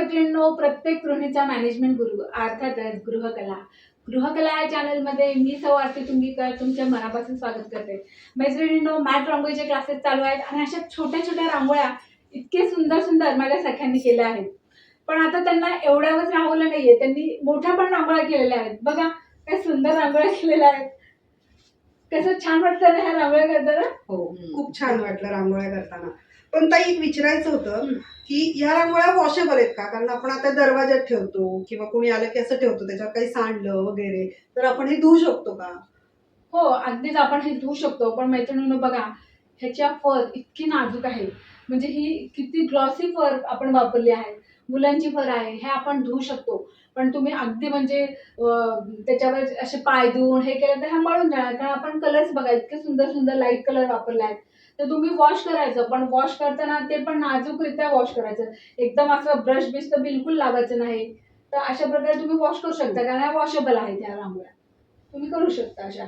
मैत्रिणींनो, प्रत्येक गृहिणीचा मॅनेजमेंट गुरु अर्थातच गृहकला. गृहकला या चॅनलमध्ये मी सौ आरती तुंगीकर तुमच्या मनापासून स्वागत करते. मैत्रिणींनो, मॅट रांगोळीचे क्लासेस चालू आहेत आणि अशा छोट्या छोट्या रांगोळ्या इतके सुंदर सुंदर माझ्या सख्यांनी केल्या आहेत. पण आता त्यांना एवढ्यावरच रांगवलं नाहीये, त्यांनी मोठ्या पण रांगोळ्या केलेल्या आहेत. बघा काय सुंदर रांगोळ्या केलेल्या आहेत. कसं छान वाटतं ना ह्या रांगोळ्या करताना. हो, खूप छान वाटलं रांगोळ्या करताना. पण ताई, एक विचारायचं होतं की ह्या रांगोळ्या वॉशेबल आहेत का? कारण आपण आता दरवाज्यात ठेवतो किंवा कोणी आलं की असं ठेवतो, त्याच्यावर काही सांडलं वगैरे, तर आपण हे धुवू शकतो का? हो, अगदीच आपण हे धुवू शकतो. पण मैत्रिणींनो बघा, ह्याच्या फर इतकी नाजूक आहे. म्हणजे ही किती ग्लॉसी फर आपण वापरली आहे. मुलांची फर आहे, हे आपण धुवू शकतो. पण तुम्ही अगदी म्हणजे त्याच्यावर असे पाय धुवून हे केलं तर ह्या मळून जाणार. कारण आपण कलर्स बघा इतके सुंदर सुंदर लाईट कलर वापरले आहेत. तर तुम्ही वॉश करायचं, पण वॉश करताना ते पण नाजूकरित्या वॉश करायचं. एकदम असं ब्रश बिश तर बिलकुल लावायचं नाही. तर अशा प्रकारे तुम्ही वॉश करू शकता, कारण ह्या वॉशेबल आहेत ह्या रांगोळ्या. तुम्ही करू शकता अशा.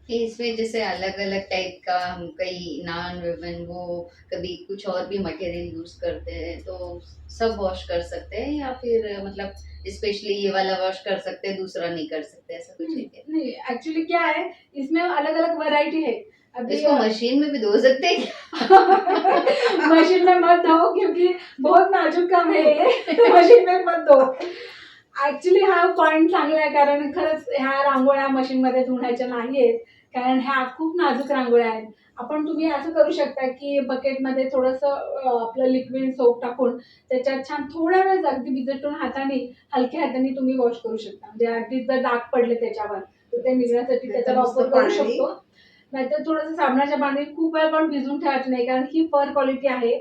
इसमें जैसे अलग अलग टाइप का हम कई नॉन वुमेन वो कभी कुछ और भी मटेरियल यूज करते हैं, तो सब वॉश कर सकते हैं या फिर मतलब स्पेशली ये वाला वॉश कर सकते हैं दूसरा नहीं कर सकते, ऐसा कुछ है क्या? नहीं, एक्चुअली क्या है, इसमें अलग अलग वैरायटी है. अभी इसको मशीन में भी धो सकते हैं क्या? मशीन में मत धो, क्योंकि बहुत नाजुक काम है ये. मशीन में मत धो. ऍक्च्युली हा पॉइंट चांगला आहे, कारण खरंच ह्या रांगोळ्या मशीन मध्ये धुण्याच्या नाहीयेत, कारण ह्या खूप नाजूक रांगोळ्या आहेत. तुम्ही असं करू शकता की बकेटमध्ये थोडंसं आपलं लिक्विड सोप टाकून त्याच्यात छान थोड्या वेळ अगदी भिजटून हाताने हलक्या हाताने तुम्ही वॉश करू शकता. म्हणजे अगदी जर डाग पडले त्याच्यावर तर ते निघण्यासाठी त्याचा वापर करू शकतो. नाहीतर थोडंसं साबणाच्या पाण्याने खूप वेळ पण भिजून ठेवायचं नाही, कारण ही फर क्वालिटी आहे,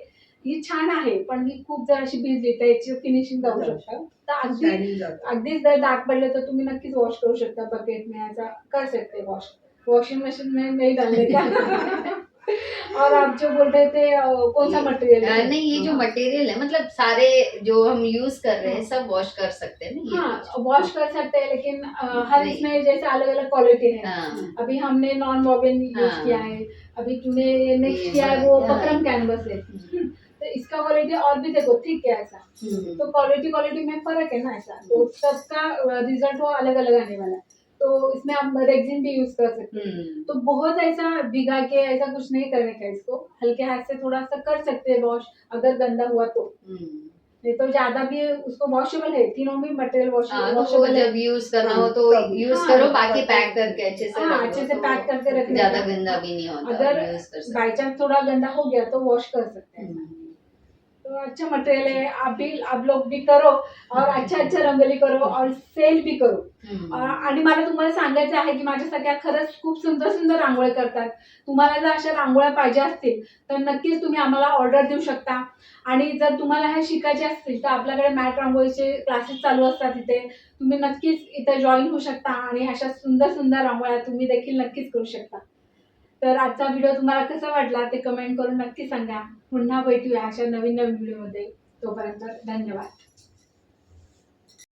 ही छान आहे, पण ही खूप जर अशी भिजली तर याची फिनिशिंग जाऊ शकतं. तर अगदीच जर डाग पडले तर तुम्ही नक्कीच वॉश करू शकता बकेटने. ऐसा कर सकते वॉश. वॉशिंग मशीन में नहीं डालने का. और आप जो बोल रहे थे कौन सा मटेरियल है? नहीं, ये जो मटेरियल है मतलब सारे जो हम यूज कर रहे हैं सब वॉश कर सकते हैं ना ये? हाँ, वॉश कर सकते हैं, लेकिन हर इसमें जैसे अलग अलग क्वालिटी है. हाँ. अभी हमने नॉन बॉबिन यूज हाँ. किया है. अभी तूने नेक्स्ट किया है वो बकरम कैनवस है. तो इसका क्वालिटी और भी देखो ठीक है ऐसा. तो क्वालिटी में फर्क है ना ऐसा. तो सबका रिजल्ट वो अलग अलग आने वाला है. तो इसमें आप रेक्सिन भी यूज कर सकते हैं. तो बहुत ऐसा भिगा के ऐसा कुछ नहीं करने का इसको. हल्के हाथ से थोड़ा सा कर सकते हैं वॉश, अगर गंदा हुआ तो. नहीं तो ज्यादा भी उसको वॉशेबल है, तीनों में मटेरियल वॉशेबल है. जब यूज करना हो तो यूज करो, बाकी पैक करके अच्छे से हाँ, अच्छे से पैक करके रखना. ज्यादा गंदा भी नहीं होता. अगर यूज कर सकते. बाई चांस थोड़ा गंदा हो गया तो वॉश कर सकते हैं. तो अच्छा मटेरियल है. आप लोग भी करो और अच्छा रंगोली करो और सेल भी करो. आणि मला तुम्हाला सांगायचं आहे की माझ्या सगळ्या खरंच खूप सुंदर सुंदर रांगोळ्या करतात. तुम्हाला जर अशा रांगोळ्या पाहिजे असतील तर नक्कीच तुम्ही आम्हाला ऑर्डर देऊ शकता. आणि जर तुम्हाला हे शिकायचे असतील तर आपल्याकडे मॅट रांगोळीचे क्लासेस चालू असतात. इथे तुम्ही नक्कीच इथे जॉईन होऊ शकता आणि अशा सुंदर सुंदर रांगोळ्या तुम्ही देखील नक्कीच करू शकता. तर आजचा व्हिडिओ तुम्हाला कसा वाटला ते कमेंट करून नक्की सांगा. पुन्हा भेटूया अशा नवीन व्हिडिओमध्ये. तोपर्यंत धन्यवाद.